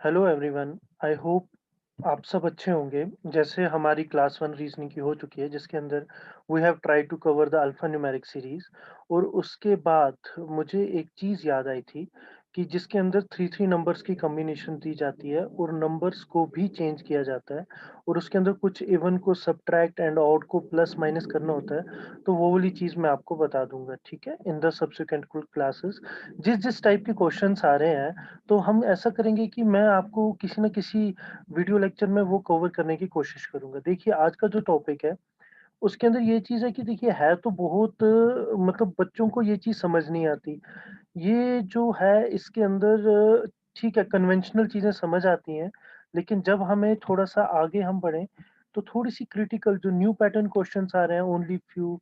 Hello everyone, I hope आप सब अच्छे होंगे। जैसे हमारी क्लास 1 रीज़निंग की हो चुकी है जिसके अंदर we have tried to cover the alphanumeric series और उसके बाद मुझे एक चीज़ याद आई थी कि जिसके अंदर 3-3 नंबर्स की कॉम्बिनेशन दी जाती है और नंबर्स को भी चेंज किया जाता है और उसके अंदर कुछ इवन को सब्ट्रैक्ट एंड ऑड को प्लस माइनस करना होता है, तो वो वाली चीज़ मैं आपको बता दूँगा, ठीक है? इन द सब्सिक्वेंट क्लासेस जिस-जिस टाइप के क्वेश्चन्स आ रहे हैं तो हम ऐसा करेंगे कि मैं आपको किसी न किसी वीडियो लेक्चर में वो कवर करने की कोशिश करूँगा। देखिए आज का जो टॉपिक है, उसके अंदर ये चीज़ है कि देखिए है तो बहुत मतलब बच्चों को ये चीज़ समझ नहीं आती। ये जो है इसके अंदर ठीक है कन्वेंशनल चीज़ें समझ आती हैं, लेकिन जब हमें थोड़ा-सा आगे हम बढ़ें, तो थोड़ी-सी क्रिटिकल जो न्यू पैटर्न क्वेश्चन्स आ रहे हैं ओनली फ्यू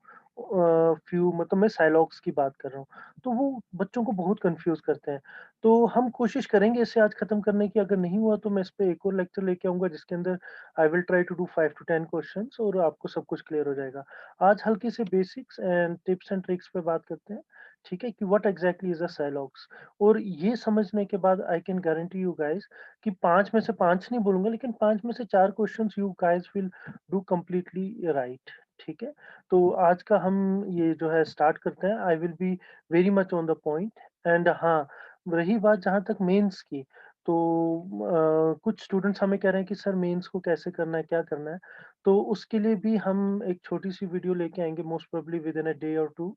मतलब मैं साइलॉग्स की बात कर रहा हूँ, तो वो बच्चों को बहुत कन्फ्यूज़ करते हैं। तो हम कोशिश करेंगे इसे आज खत्म करने की, अगर नहीं हुआ तो मैं इस पे एक और लेक्चर लेके आऊँगा जिसके अंदर I will try to do 5 to 10 questions और आपको सब कुछ क्लियर हो जाएगा। आज हल्के से basics and tips and tricks पे बात करते हैं, ठीक है? कि व्हाट एक्ज़ैक्टली इज़ अ साइलॉग्स और ये समझने के बाद I can guarantee you guys कि 5 में से 5 नहीं बोलूँगा लेकिन 5 में से 4 questions you guys will do completely right, ठीक है? तो आज का हम ये जो है स्टार्ट करते हैं। I will be very much on the point and हाँ, रही बात जहाँ तक मेंस की, तो कुछ स्टूडेंट्स हमें कह रहे हैं कि सर मेंस को कैसे करना है, क्या करना है? तो उसके लिए भी हम एक छोटी-सी वीडियो लेके आएँगे most probably within a day और 2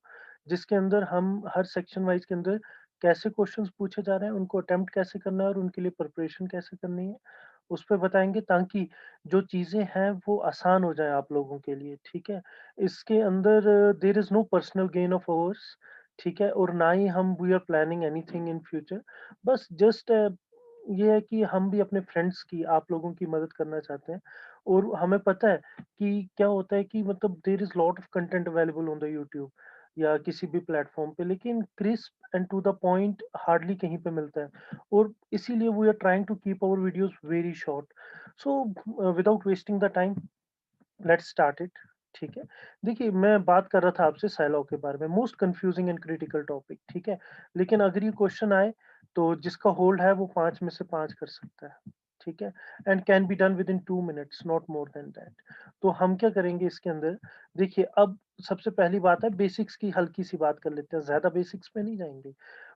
जिसके अंदर हम हर सेक्शन वाइज़ के अंदर कैसे क्वेश्चंस पूछे जा रहे हैं, उनको अटेम्प्ट कैसे करना है और उनके लिए प्रिपरेशन कैसे करनी है, उस पे बताएँगे ताकि जो चीज़ें हैं वो आसान हो जाएँ आप लोगों के लिए, ठीक है? इसके अंदर there is no personal gain of ours, ठीक है? और ना ही हम we are planning anything in future, बस जस्ट ये है कि हम भी अपने फ्रेंड्स की, आप लोगों की मदद करना चाहते हैं और हमें पता है कि क्या होता है कि मतलब there is lot of content available on the YouTube या किसी भी प्लेटफ़ॉर्म पे, लेकिन crisp and to the point hardly कहीं पे मिलता है और इसीलिए we are trying to keep our videos very short. So without wasting the time let's start it, ठीक है? देखिए, मैं बात कर रहा था आपसे साइलॉग के बारे में, most confusing and critical topic, ठीक है? लेकिन अगर ये क्वेश्चन आए, तो जिसका होल्ड है वो 5 में से 5 कर सकता है, ठीक है? And can be done within 2 minutes, not more than that. तो हम क्या करेंगे इसके अंदर, देखिए अब सबसे पहली बात है बेसिक्स की हल्की-सी बात कर लेते हैं, ज़्यादा बेसिक्स पे नहीं जाएँगे।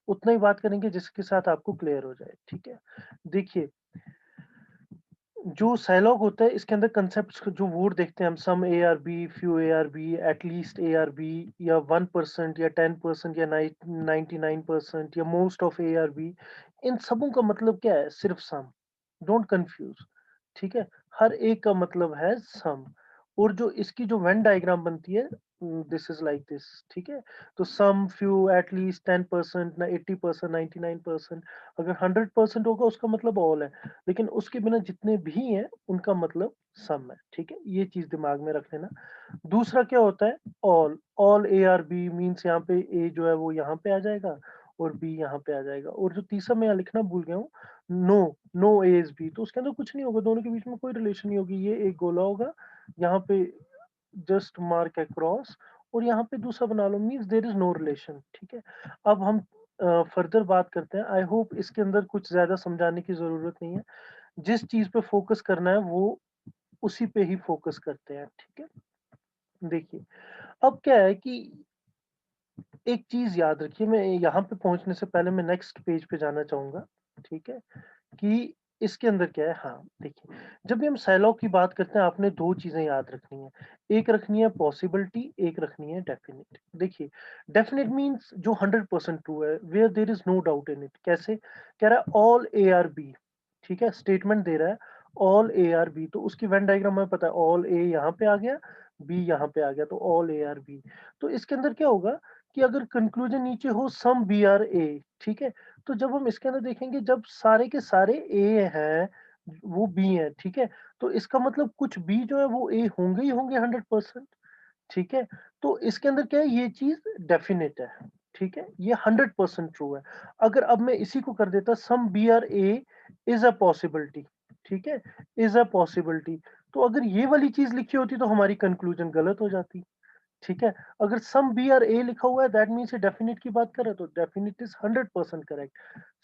उतना ही बात करेंगे जिसके साथ आपको क्लियर हो जाए, ठीक है? देखिए जो साइलॉग होता है इसके अंदर कांसेप्ट्स जो वर्ड देखते हैं हम सम ए-आर-बी, फ्यू ए-आर-बी, एट लीस्ट ए-आर-बी या 1% या 10% या 99% या मोस्ट ऑफ ए-आर-बी, इन सबों का मतलब क्या है? सिर्फ सम। डोंट कन्फ्यूज़, ठीक है? हर एक का मतलब है सम और जो इसकी जो वेन डायग्राम बनती है दिस इज़ लाइक दिस, ठीक है? तो सम, फ्यू, एट लीस्ट, 10% ना 80%, 99%, अगर 100% होगा उसका मतलब ऑल है। लेकिन उसके बिना जितने भी हैं, उनका मतलब सम है, ठीक है? ये चीज़ दिमाग में रख लेना। दूसरा क्या होता है all A are B means यहाँ पे ए जो है वो यहाँ पे आ जाएगा और बी यहाँ पे आ जाएगा और जो तीसरा मैं यहाँ लिखना भूल गया हूँ, नो ए इज़ बी, तो उसके अंदर कुछ नहीं होगा, दोनों के बीच में कोई रिलेशन नहीं होगी। ये एक गोला होगा, यहाँ पे जस्ट मार्क अक्रॉस और यहाँ पे दूसरा बना लो means there is no relation, ठीक है? अब हम फर्दर बात करते हैं। आई होप इसके अंदर कुछ ज़्यादा समझाने की ज़रूरत नहीं है। जिस चीज़ पे फ़ोकस करना है वो उसी पे ही फ़ोकस करते हैं, ठीक है? देखिए, अब क्या है कि एक चीज़ याद रखिए, मैं यहाँ पे पहुँचने से पहले मैं नेक्स्ट पेज पे जाना चाहूँगा, ठीक है? कि इसके अंदर क्या है, हाँ, देखिए, जब भी हम साइलॉग की बात करते हैं आपने 2 चीज़ें याद रखनी है। एक रखनी है पॉसिबिलिटी, एक रखनी है डेफिनिट। देखिए, डेफिनिट मीन्स जो 100% ट्रू है, where there is no doubt in it. कैसे? कह रहा है ऑल ए आर बी, ठीक है? स्टेटमेंट दे रहा है ऑल ए आर बी, तो उसकी वेन डायग्राम हमें पता है ऑल ए यहाँ पे आ गया, बी यहाँ पे आ गया, तो ऑल ए आर बी। तो इसके अंदर क्या होगा कि अगर कंक्लूजन नीचे हो सम बी आर ए, ठीक है? तो जब हम इसके अंदर देखेंगे जब सारे के सारे ए हैं, वो बी हैं, ठीक है? तो इसका मतलब कुछ बी जो है वो ए होंगे ही होंगे 100%, ठीक है? तो इसके अंदर क्या है ये चीज़ डेफिनिट है, ठीक है? ये 100% ट्रू है। अगर अब मैं इसी को कर देता some B are A is a possibility, ठीक है? इज़ अ पॉसिबिलिटी, तो अगर ये वाली चीज़ लिखी होती तो हमारी कंक्लूजन गलत हो जाती। ठीक है? अगर सम बी और ए लिखा हुआ है दैट मीन्स ये डेफिनिट की बात कर रहा है, तो डेफिनिट इज़ 100% करेक्ट।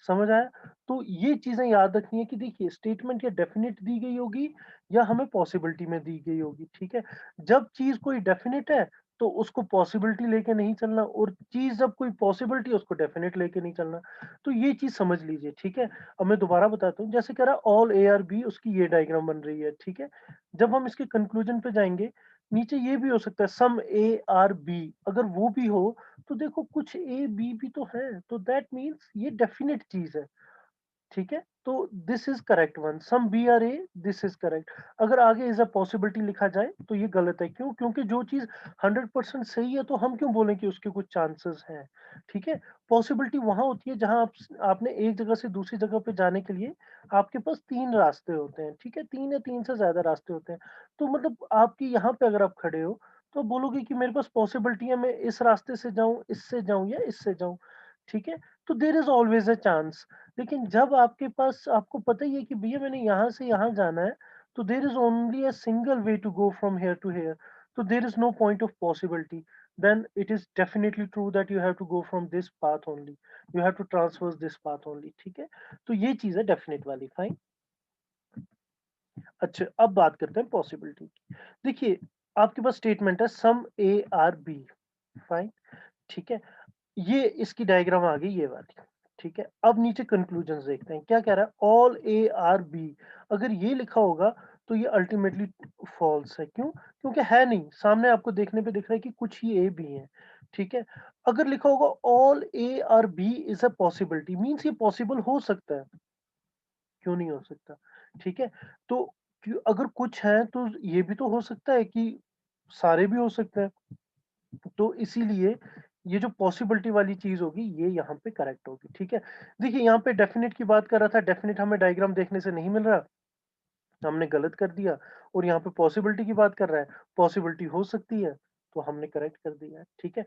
समझ आया? तो ये चीज़ें याद रखनी है कि देखिए स्टेटमेंट या डेफिनिट दी गई होगी या हमें पॉसिबिलिटी में दी गई होगी, ठीक है? जब चीज़ कोई डेफिनिट है तो उसको पॉसिबिलिटी लेके नहीं चलना, और चीज़ जब कोई पॉसिबिलिटी है उसको डेफिनिट लेके नहीं चलना। तो ये चीज़ समझ लीजिए, ठीक है? अब मैं दोबारा बताता हूँ, जैसे कह रहा है ऑल ए आर बी, उसकी ये डायग्राम बन रही है, ठीक है? जब हम इसके कंक्लूजन पे जाएँगे, नीचे ये भी हो सकता है सम ए आर बी, अगर वो भी हो तो देखो कुछ ए बी भी तो है, तो दैट मीन्स ये डेफिनिट चीज है, ठीक है? तो this is correct one, some B are A, this is correct. अगर आगे इज अ पॉसिबिलिटी लिखा जाए तो ये गलत है, क्यों? क्योंकि जो चीज 100% सही है तो हम क्यों बोलें कि उसके कुछ चांसेस हैं, ठीक है? पॉसिबिलिटी वहां होती है जहां आपने एक जगह से दूसरी जगह पे जाने के लिए आपके पास तीन रास्ते होते हैं, ठीक है? तीन या तीन से ज्यादा रास्ते होते हैं। तो मतलब आपकी यहाँ पे अगर आप खड़े हो तो बोलोगे कि मेरे पास पॉसिबिलिटी है, मैं इस रास्ते से जाऊं, इससे जाऊं या इससे जाऊं, ठीक है? तो there is always a chance. लेकिन जब आपके पास, आपको पता ही है कि भैया मैंने यहाँ से यहाँ जाना है, तो there is only a single way to go from here to here, तो there is no point of possibility, then it is definitely true that you have to go from this path only, you have to traverse this path only, ठीक है? तो ये चीज है definite वाली, fine. अच्छा, अब बात करते हैं पॉसिबिलिटी की। देखिए, आपके पास स्टेटमेंट है some A R B, fine, ठीक है? ये इसकी डायग्राम आ गई ये वाली, ठीक है? अब नीचे कंक्लूजन देखते हैं, क्या कह रहा है, ऑल ए आर बी। अगर ये लिखा होगा तो ये अल्टीमेटली फॉल्स है, क्यों? क्योंकि है नहीं, सामने आपको देखने पे दिख रहा है कि कुछ ही ए बी है, ठीक है? अगर लिखा होगा all A are B is a possibility, means ये पॉसिबल हो सकता है, क्यों नहीं हो सकता, ठीक है? तो अगर कुछ है तो ये भी तो हो सकता है कि सारे भी हो सकते हैं, तो इसीलिए ये जो पॉसिबिलिटी वाली चीज़ होगी ये यहाँ पे करेक्ट होगी, ठीक है? देखिए यहाँ पे डेफिनिट की बात कर रहा था, डेफिनिट हमें डायग्राम देखने से नहीं मिल रहा, हमने गलत कर दिया, और यहाँ पे पॉसिबिलिटी की बात कर रहा है, पॉसिबिलिटी हो सकती है, तो हमने करेक्ट कर दिया है, ठीक है?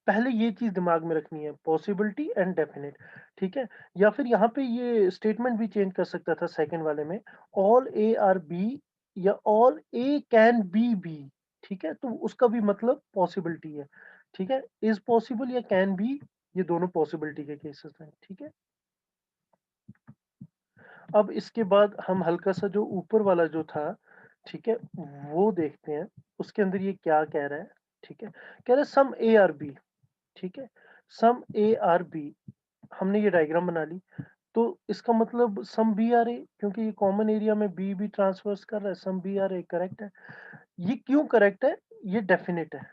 पहले ये चीज़ दिमाग में रखनी है, पॉसिबिलिटी एंड डेफिनिट, ठीक है? या फिर यहाँ पे ये स्टेटमेंट भी चेंज कर सकता था सेकंड वाले में, ऑल ए आर बी या ऑल ए कैन बी, ठीक है? तो उसका भी मतलब पॉसिबिलिटी है, ठीक है? इज़ पॉसिबल या कैन बी, ये दोनों पॉसिबिलिटी के केसेस हैं, ठीक है? अब इसके बाद हम हल्का-सा जो ऊपर वाला जो था, ठीक है? वो देखते हैं, उसके अंदर ये क्या कह रहा है, ठीक है? कह रहा है सम ए आर बी, ठीक है? सम ए आर बी, हमने ये डायग्राम बना ली, तो इसका मतलब सम बी आर ए, क्योंकि ये कॉमन एरिया में बी भी ट्रांसवर्स कर रहा है, some B are A correct है। ये क्यों करेक्ट है? ये डेफिनिट है,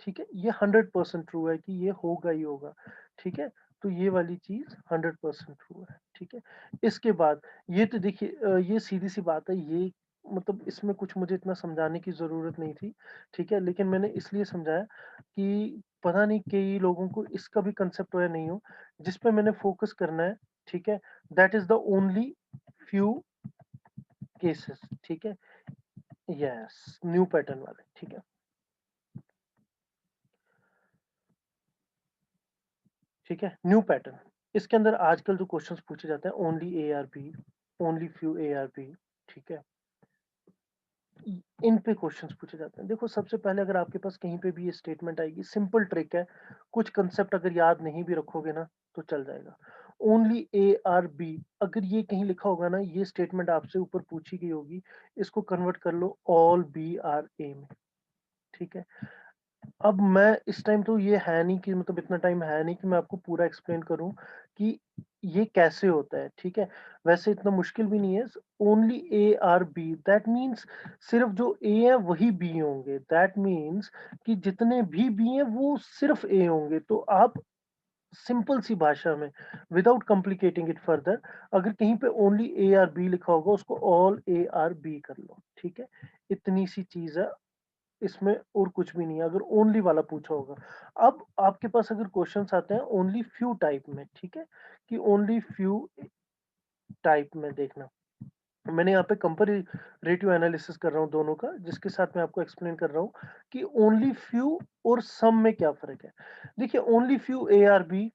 ठीक है? ये 100% ट्रू है कि ये होगा ही होगा, ठीक है? तो ये वाली चीज़ 100% ट्रू है, ठीक है? इसके बाद ये तो देखिए ये सीधी-सी बात है, ये मतलब इसमें कुछ मुझे इतना समझाने की ज़रूरत नहीं थी, ठीक है? लेकिन मैंने इसलिए समझाया कि पता नहीं कई लोगों को इसका भी कांसेप्ट हो या नहीं हो, जिस पे मैंने फोकस करना है, ठीक है? That is the only few cases, ठीक है? यस, न्यू पैटर्न वाले, ठीक है? ठीक है? न्यू पैटर्न, इसके अंदर आजकल जो क्वेश्चंस पूछे जाते हैं only A are B, only few A are B, ठीक है? इन पे क्वेश्चंस पूछे जाते हैं। देखो सबसे पहले अगर आपके पास कहीं पे भी ये स्टेटमेंट आएगी, सिंपल ट्रिक है, कुछ कांसेप्ट अगर याद नहीं भी रखोगे ना तो चल जाएगा। ओनली ए आर बी, अगर ये कहीं लिखा होगा ना, ये स्टेटमेंट आपसे ऊपर पूछी गई होगी, इसको कन्वर्ट कर लो ऑल बी आर ए में, ठीक है? अब मैं इस टाइम तो ये है नहीं कि मतलब इतना टाइम है नहीं कि मैं आपको पूरा एक्सप्लेन करूँ कि ये कैसे होता है, ठीक है? वैसे इतना मुश्किल भी नहीं है। Only A are B that means सिर्फ़ जो ए है वही बी होंगे। दैट मीन्स कि जितने भी बी हैं वो सिर्फ़ ए होंगे। तो आप सिंपल सी भाषा में विदाउट कॉम्प्लिकेटिंग इट फर्दर, अगर कहीं पे ओनली ए आर बी लिखा होगा उसको ऑल ए आर बी कर लो, ठीक है? इतनी सी चीज़ है, इसमें और कुछ भी नहीं है, अगर ओनली वाला पूछा होगा। अब आपके पास अगर क्वेश्चन्स आते हैं ओनली फ्यू टाइप में, ठीक है? कि ओनली फ्यू टाइप में देखना। मैंने यहाँ पे कंपैरेटिव एनालिसिस कर रहा हूँ दोनों का, जिसके साथ मैं आपको एक्सप्लेन कर रहा हूँ कि ओनली फ्यू और सम में क्या फ़र्क है। देखिए only few A are B,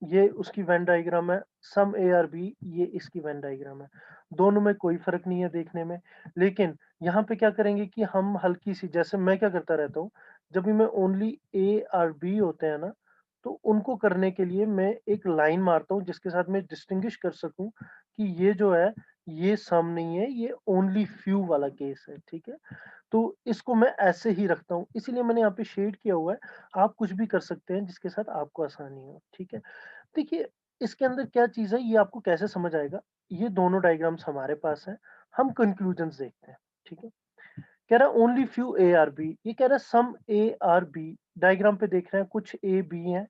ये उसकी वेन डायग्राम है, सम ए आर बी ये इसकी वेन डायग्राम है। दोनों में कोई फ़र्क नहीं है देखने में, लेकिन यहाँ पे क्या करेंगे कि हम हल्की-सी, जैसे मैं क्या करता रहता हूँ, जब भी मैं ओनली ए और बी होते हैं ना, तो उनको करने के लिए मैं एक लाइन मारता हूँ जिसके साथ मैं डिस्टिंग्विश कर सकूँ कि ये जो है, ये सम नहीं है, ये ओनली फ्यू वाला केस है, ठीक है? तो इसको मैं ऐसे ही रखता हूँ, इसीलिए मैंने यहाँ पे शेड किया हुआ है। आप कुछ भी कर सकते हैं जिसके साथ आपको आसानी हो, ठीक है? देखिए, इसके अंदर क्या चीज़ है, ये आपको कैसे समझ आएगा? ये दोनों डायग्राम्स हमारे पास हैं, हम कंक्लूजन्स देखते हैं, ठीक है? कह रहा है only few A are B, ये कह रहा है some A are B. Diagram पे देख रहे हैं कुछ ए बी हैं,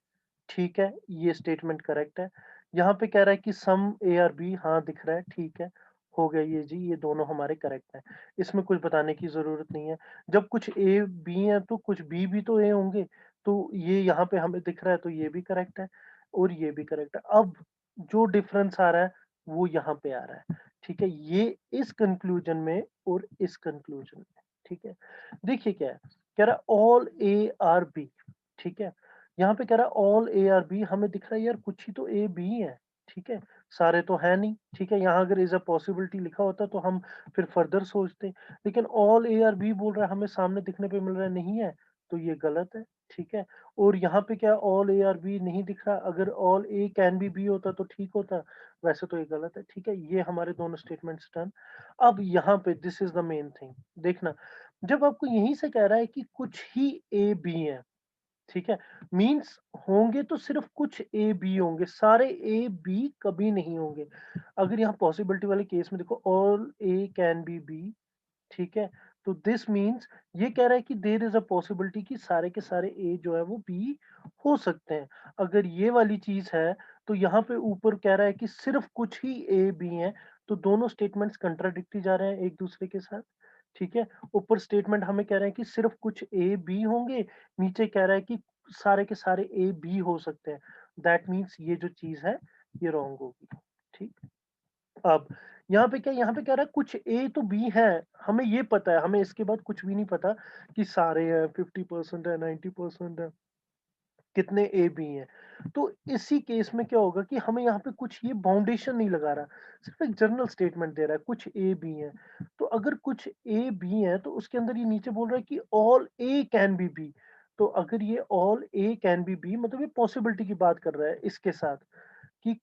ठीक है, ये स्टेटमेंट करेक्ट है। यहाँ पे कह रहा है कि सम ए आर बी, हाँ दिख रहा है, ठीक है, हो गया ये जी, ये दोनों हमारे करेक्ट हैं। इसमें कुछ बताने की जरूरत नहीं है। जब कुछ ए बी हैं तो कुछ बी भी तो ए होंगे, तो ये यहाँ पे हमें दिख रहा है, तो ये भी करेक्ट है और ये भी करेक्ट है। अब जो डिफरेंस आ रहा है वो यहाँ पे आ रहा है, ठीक है, ये इस कंक्लूजन में और इस कंक्लूजन में, ठीक है। देखिए क्या है, कह रहा है ऑल ए आर बी, ठीक है। यहाँ पे कह रहा है ऑल ए आर बी, हमें दिख रहा है यार कुछ ही तो ए बी है, ठीक है, सारे तो है नहीं, ठीक है। यहाँ अगर इज अ पॉसिबिलिटी लिखा होता तो हम फिर फर्दर सोचते, लेकिन ऑल ए आर बी बोल रहा है, हमें सामने दिखने पे मिल रहा है नहीं है, तो ये गलत है, ठीक है। और यहाँ पे क्या ऑल ए आर बी नहीं दिख रहा, अगर ऑल ए कैन बी होता तो ठीक होता, वैसे तो ये गलत है, ठीक है। ये हमारे दोनों स्टेटमेंट्स डन। अब यहाँ पे this is the main thing, देखना, जब आपको यहीं से कह रहा है कि कुछ ही ए बी हैं, ठीक है, मीन्स होंगे तो सिर्फ कुछ ए बी होंगे, सारे ए बी कभी नहीं होंगे। अगर यहाँ पॉसिबिलिटी वाले केस में देखो ऑल ए कैन बी, ठीक है, तो दिस मीन्स ये कह रहा है कि देयर इज अ पॉसिबिलिटी कि सारे के सारे ए जो है वो बी हो सकते हैं। अगर ये वाली चीज है तो यहाँ पे ऊपर कह रहा है कि सिर्फ कुछ ही ए बी हैं, तो दोनों स्टेटमेंट्स कंट्राडिक्टी जा रहे हैं एक दूसरे के साथ, ठीक है। ऊपर स्टेटमेंट हमें कह रहे हैं कि सिर्फ कुछ ए बी होंगे, नीचे कह रहा है कि सारे के सारे ए बी हो सकते हैं। दैट मीन्स ये जो चीज है ये रॉन्ग होगी, ठीक। अब यहाँ पे क्या, यहाँ पे कह रहा है कुछ ए तो बी है, हमें ये पता है, हमें इसके बाद कुछ भी नहीं पता कि सारे हैं, 50% है, 90% है, कितने ए बी हैं। तो इसी केस में क्या होगा कि हमें यहाँ पे कुछ ये बाउंडेशन नहीं लगा रहा, सिर्फ एक जनरल स्टेटमेंट दे रहा है कुछ ए बी हैं। तो अगर कुछ ए बी हैं तो उसके अंदर ये नीचे बोल रहा है कि ऑल ए कैन बी। तो अगर ये ऑल ए कैन बी मतलब ये पॉसिबिलिटी की बात कर रहा है इसके साथ कि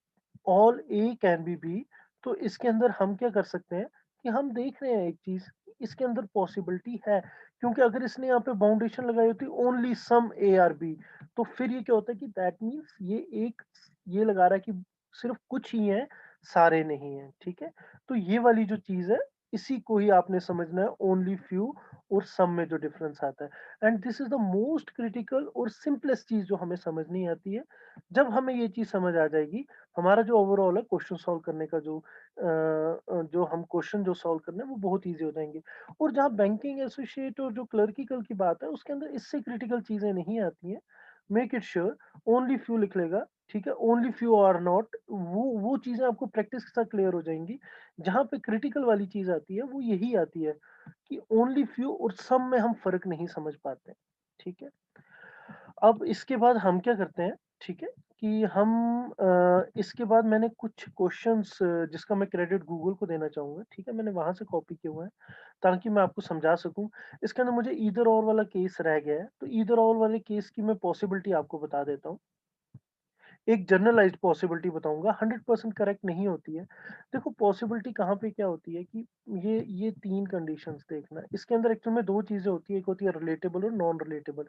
ऑल ए कैन बी, तो इसके अंदर हम क्या कर सकते हैं कि हम देख रहे हैं एक चीज, इसके अंदर पॉसिबिलिटी है, क्योंकि अगर इसने यहाँ पे बाउंडेशन लगाई होती only some A are B, तो फिर ये क्या होता है कि दैट मीन्स ये एक, ये लगा रहा है कि सिर्फ कुछ ही है, सारे नहीं है, ठीक है। तो ये वाली जो चीज है, इसी को ही आपने समझना है, ओनली फ्यू और सम में जो डिफरेंस आता है। And this is the most critical और सिंपलेस्ट चीज जो हमें समझ नहीं आती है। जब हमें ये चीज समझ आ जाएगी, हमारा जो ओवरऑल है क्वेश्चन सॉल्व करने का जो हम क्वेश्चन जो सॉल्व करने हैं वो बहुत इजी हो जाएंगे। और जहाँ बैंकिंग एसोसिएट और जो क्लर्किकल की बात है उसके अंदर इससे क्रिटिकल चीजें नहीं आती हैं। Make it sure, only few लिख लेगा, ठीक है, ओनली फ्यू आर नॉट, वो चीजें आपको प्रैक्टिस के साथ क्लियर हो जाएंगी। जहाँ पे क्रिटिकल वाली चीज आती है वो यही आती है कि ओनली फ्यू और सम में हम फर्क नहीं समझ पाते, ठीक है। अब इसके बाद हम क्या करते हैं, ठीक है, कि हम इसके बाद मैंने कुछ क्वेश्चंस जिसका मैं क्रेडिट गूगल को देना चाहूँगा, ठीक है, मैंने वहाँ से कॉपी किए हुए हैं ताकि मैं आपको समझा सकूँ। इसके अंदर मुझे ईदर और वाला केस रह गया है, तो ईदर और वाले केस की मैं पॉसिबिलिटी आपको बता देता हूँ। एक जनरलाइज्ड पॉसिबिलिटी बताऊँगा, 100% करेक्ट नहीं होती है। देखो पॉसिबिलिटी कहाँ पे क्या होती है कि ये 3 कंडीशंस देखना, इसके अंदर एक्चुअल में 2 चीज़ें होती है, एक होती है रिलेटेबल और नॉन रिलेटेबल।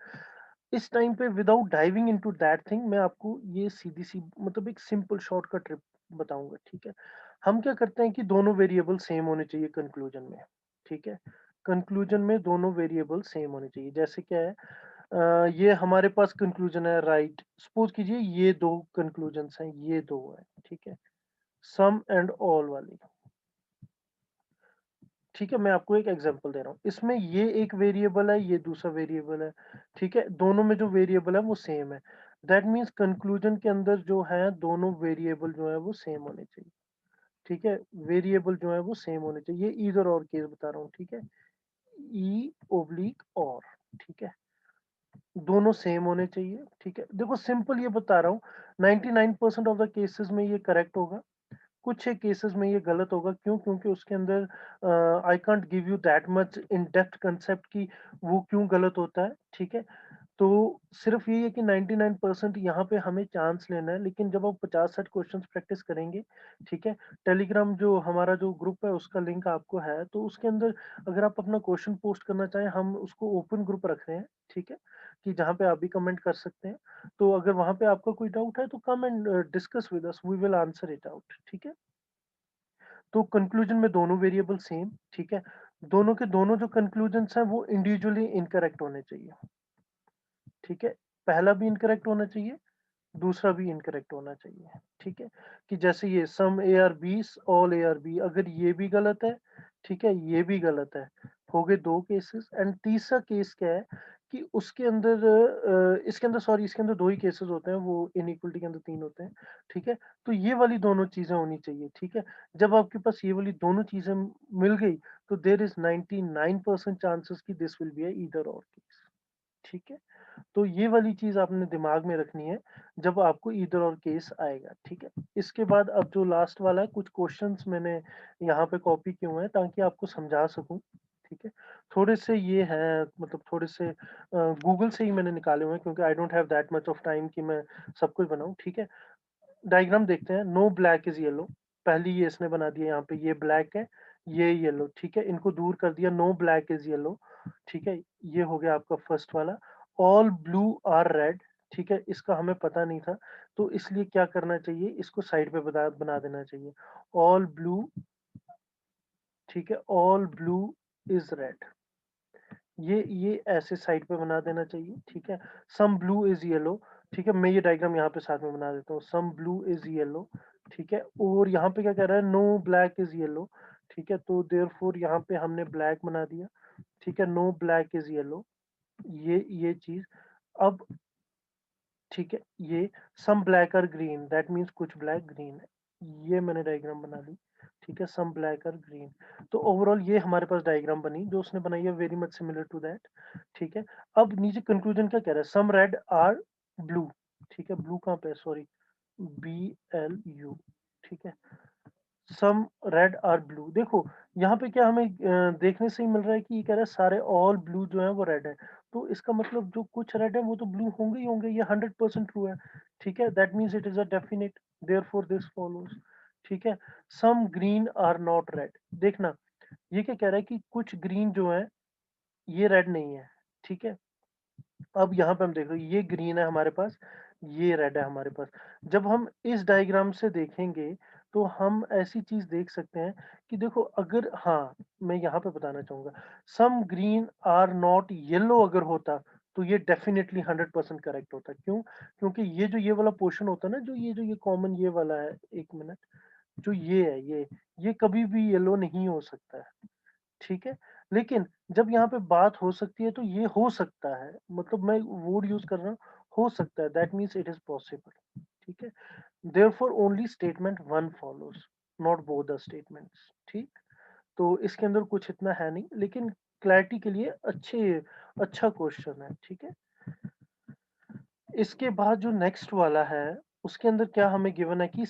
इस टाइम पे without diving into that thing मैं आपको ये सीधी-सी मतलब एक सिंपल शॉर्टकट ट्रिक बताऊँगा, ठीक है? हम क्या करते हैं कि दोनों वेरिएबल सेम होने चाहिए कंक्लूजन में, ठीक है? कंक्लूजन में दोनों वेरिएबल सेम होने चाहिए। जैसे क्या है, ये हमारे पास कंक्लूजन है राइट, सपोज़ कीजिए ये 2 कंक्लूजन्स हैं, ये 2 हैं, ठीक है? सम एंड ऑल वाली, ठीक है? मैं आपको एक एग्जांपल दे रहा हूँ। इसमें ये एक वेरिएबल है, ये दूसरा वेरिएबल है, ठीक है? दोनों में जो वेरिएबल है वो सेम है। दैट मीन्स कंक्लूजन के अंदर जो है दोनों वेरिएबल जो है वो सेम होने चाहिए, ठीक है? वेरिएबल जो है वो सेम होने चाहिए। ये ईदर और केस बता रहा हूँ, ठीक है? ई ओब्लिक और, ठीक है? दोनों सेम होने चाहिए, ठीक है? देखो सिंपल ये बता रहा हूँ, 99% ऑफ द केसेस में ये करेक्ट होगा। कुछ एक केसेस में ये गलत होगा, क्यों? क्योंकि उसके अंदर I can't give you that much in depth concept कि वो क्यों गलत होता है, ठीक है? तो सिर्फ यही है कि 99% यहाँ पे हमें चांस लेना है, लेकिन जब आप 50-60 क्वेश्चंस प्रैक्टिस करेंगे, ठीक है? टेलीग्राम जो हमारा जो ग्रुप है उसका लिंक आपको है, तो उसके अंदर अगर आप अपना क्वेश्चन पोस्ट करना चाहें, हम उसको ओपन ग्रुप रख रहे हैं, ठीक है? कि जहाँ पे आप भी कमेंट कर सकते हैं। तो अगर वहाँ पे आपका कोई डाउट है तो come and discuss with us, we will answer it out, ठीक है? तो कंक्लूजन में दोनों वेरिएबल सेम, ठीक है? दोनों के दोनों जो कंक्लूजन्स हैं वो इंडिविजुअली इनकरेक्ट होने चाहिए, ठीक है? पहला भी इनकरेक्ट होना चाहिए, दूसरा भी इनकरेक्ट होना चाहिए, ठीक है? कि जैसे ये some A are B all A are B, अगर ये भी गलत है, ठीक है, ये भी गलत है, हो गए 2 केसेस। एंड तीसरा केस क्या है कि उसके अंदर इसके अंदर सॉरी इसके अंदर 2 ही केसेस होते हैं, वो इनइक्वालिटी के अंदर 3 होते हैं, ठीक है? तो ये वाली दोनों चीज़ें होनी चाहिए, ठीक है? जब आपके पास ये वाली दोनों चीज़ें मिल गई, तो देयर इज़ 99% चांसेस कि this will be a either और केस, ठीक है? तो ये वाली चीज़ आपने दिमाग में रखनी है, जब आपको ईदर और केस आएगा, ठीक है? इसके बाद अब जो लास्ट वाला है, कुछ क्वेश्चन्स मैंने यहाँ पे कॉपी किए हुए हैं ताकि आपको समझा सकूँ, ठीक है? थोड़े से ये हैं मतलब थोड़े से गूगल से ही मैंने निकाले हुए हैं क्योंकि I don't have that much of time कि मैं सब कुछ बनाऊँ, ठीक है? डायग्राम देखते हैं, नो ब्लैक इज़ येलो, पहली ये इसने बना दिया यहाँ पे, ये ब्लैक है, ये येलो, ठीक है? इनको दूर कर दिया, नो ब्लैक इज़ येलो, ठीक है? ये हो गया आपका फर्स्ट वाला। ऑल ब्लू आर रेड, ठीक है? इसका हमें पता नहीं था, तो इसलिए क्या करना चाहिए, इसको साइड पे बना बना देना चाहिए। ऑल ब्लू, ठीक है? ऑल ब्लू इज़ रेड, ये ऐसे साइड पे बना देना चाहिए, ठीक है? सम ब्लू इज़ येलो, ठीक है? मैं ये डायग्राम यहाँ पे साथ में बना देता हूँ, सम ब्लू इज़ येलो, ठीक है? और यहाँ पे क्या कह रहा है, नो ब्लैक इज़ येलो, ठीक है? तो देयरफॉर यहाँ पे हमने ब्लैक बना दिया, ठीक है? नो ब्लैक इज़ येलो, ये चीज़। अब ठीक है, ये सम ब्लैक और ग्रीन दैट मीन्स कुछ ब्लैक ग्रीन है, ये मैंने डायग्राम बना ली, ठीक है? सम ब्लैक और ग्रीन। तो ओवरऑल ये हमारे पास डायग्राम बनी, जो उसने बनाई है very much similar to that, ठीक है? अब नीचे कंक्लूजन क्या कह रहा है, सम रेड आर ब्लू, ठीक है? ब्लू कहाँ पे है, सॉरी, BLU, ठीक है? सम रेड आर ब्लू, देखो यहाँ पे क्या हमें देखने से ही मिल रहा है कि ये कह रहा है सारे ऑल ब्लू जो है वो रेड है, तो इसका मतलब जो कुछ रेड है वो तो ब्लू होंगे ही होंगे, ये 100% ट्रू है, ठीक है? That means it is a definite, therefore this follows, ठीक है? Some green are not red, देखना ये क्या कह रहा है कि कुछ ग्रीन जो है ये रेड नहीं है, ठीक है? अब यहाँ पे हम देख रहे हो ये ग्रीन है हमारे पास, ये रेड है हमारे पास। जब हम इस डायग्राम से देखेंगे, तो हम ऐसी चीज़ देख सकते हैं कि देखो अगर हाँ, मैं यहाँ पे बताना चाहूँगा, some green are not yellow अगर होता, तो ये डेफिनिटली 100% करेक्ट होता। क्यों? क्योंकि ये वाला पोर्शन होता है ना, जो ये कॉमन ये वाला है, 1 मिनट, जो ये है ये कभी भी येलो नहीं हो सकता है। ठीक है? लेकिन जब यहाँ पे बात हो सकती है तो ये हो सकता है, मतलब मैं वर्ड यूज़ कर रहा हूँ, हो सकता है, that means it is possible, ठीक है? Therefore only statement 1 follows, not both the statements, ठीक? तो इसके अंदर कुछ इतना है नहीं, लेकिन क्लैरिटी के लिए अच्छा क्वेश्चन है, ठीक है? इसके बाद जो नेक्स्ट वाला है, उसके अंदर क्या हमें गिवन है कि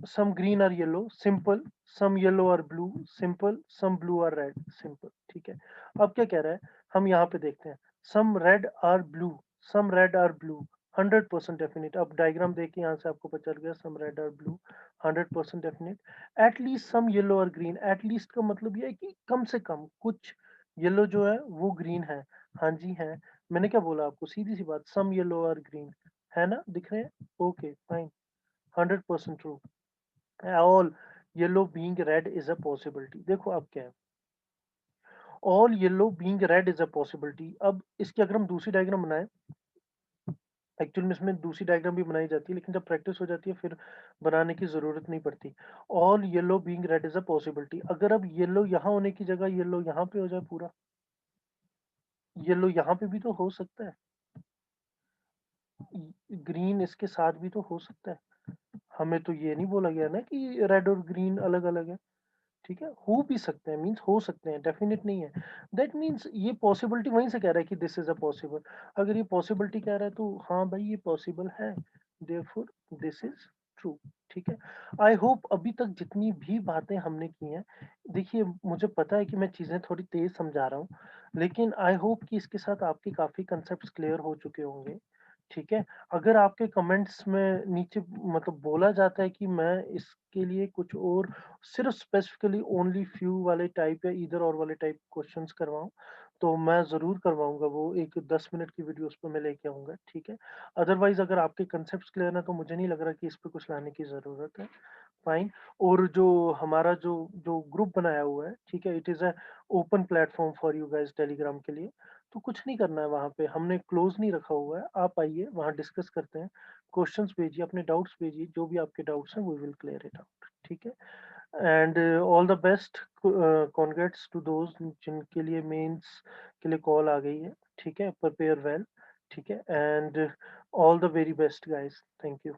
some green are yellow simple, some yellow are blue simple, some blue are red simple, ठीक है? अब क्या कह रहा है, हम यहाँ पे देखते हैं, some red are blue, some red are blue 100% definite. अब डायग्राम देख के यहाँ से आपको पता चल गया, some red are blue 100% definite. At least some yellow are green, at least का मतलब ये है कि कम से कम कुछ येलो जो है वो ग्रीन है। हाँ जी है, मैंने क्या बोला आपको, सीधी सी बात, some yellow are green, है ना, दिख रहे हैं? Okay fine, 100% true. All yellow being red is a possibility, देखो अब क्या है, all yellow being red is a possibility. अब इसकी अगर हम दूसरी डायग्राम बनाएं, एक्चुअल में इसमें दूसरी डायग्राम भी बनाई जाती है, लेकिन जब प्रैक्टिस हो जाती है फिर बनाने की जरूरत नहीं पड़ती। All yellow being red is a possibility, अगर अब येलो यहाँ होने की जगह येलो यहाँ पे हो जाए पूरा, येलो यहाँ पे भी तो हो सकता है, ग्रीन इसके साथ भी तो हो सकता है। हमें तो ये नहीं बोला गया ना कि रेड और ग्रीन अलग अलग है, ठीक है? हो भी सकते हैं, मीन्स हो सकते हैं, डेफिनिट नहीं है। दैट मीन्स ये पॉसिबिलिटी वहीं से कह रहा है कि दिस इज़ अ पॉसिबल। अगर ये पॉसिबिलिटी कह रहा है तो हाँ भाई ये पॉसिबल है, देयरफॉर दिस इज़ ट्रू, ठीक है? आई होप अभी तक जितनी भी बातें हमने की हैं, देखिए मुझे पता है कि मैं चीज़ें थोड़ी तेज़ समझा रहा हूँ, लेकिन आई होप कि इसके साथ आपके काफ़ी कॉन्सेप्ट्स क्लियर हो चुके होंगे, ठीक है? अगर आपके कमेंट्स में नीचे मतलब बोला जाता है कि मैं इसके लिए कुछ और सिर्फ़ स्पेसिफिकली ओनली फ्यू वाले टाइप या ईदर और वाले टाइप क्वेश्चन्स करवाऊँ, तो मैं ज़रूर करवाऊँगा वो एक 10 मिनट की वीडियो उस पे मैं लेके आऊँगा, ठीक है? अदरवाइज़ अगर आपके कॉन्सेप्ट्स क्लियर हैं, तो मुझे नहीं लग रहा कि इस पे कुछ लाने की ज़रूरत है, फाइन। और जो हमारा जो जो ग्रुप बनाया हुआ है, ठीक है? It is a open platform for you guys Telegram के लिए, तो कुछ नहीं करना है वहाँ पे, हमने क्लोज़ नहीं रखा हुआ है, आप आइए, वहाँ डिस्कस करते हैं, क्वेश्चन्स भेजिए, अपने डाउट्स भेजिए, जो भी आपके डाउट्स हैं, we will clear it out, ठीक है? And all the best congrats to those जिनके लिए मेंस के लिए कॉल आ गई है, ठीक है? प्रिपेयर वेल, ठीक है? And all the very best guys, thank you.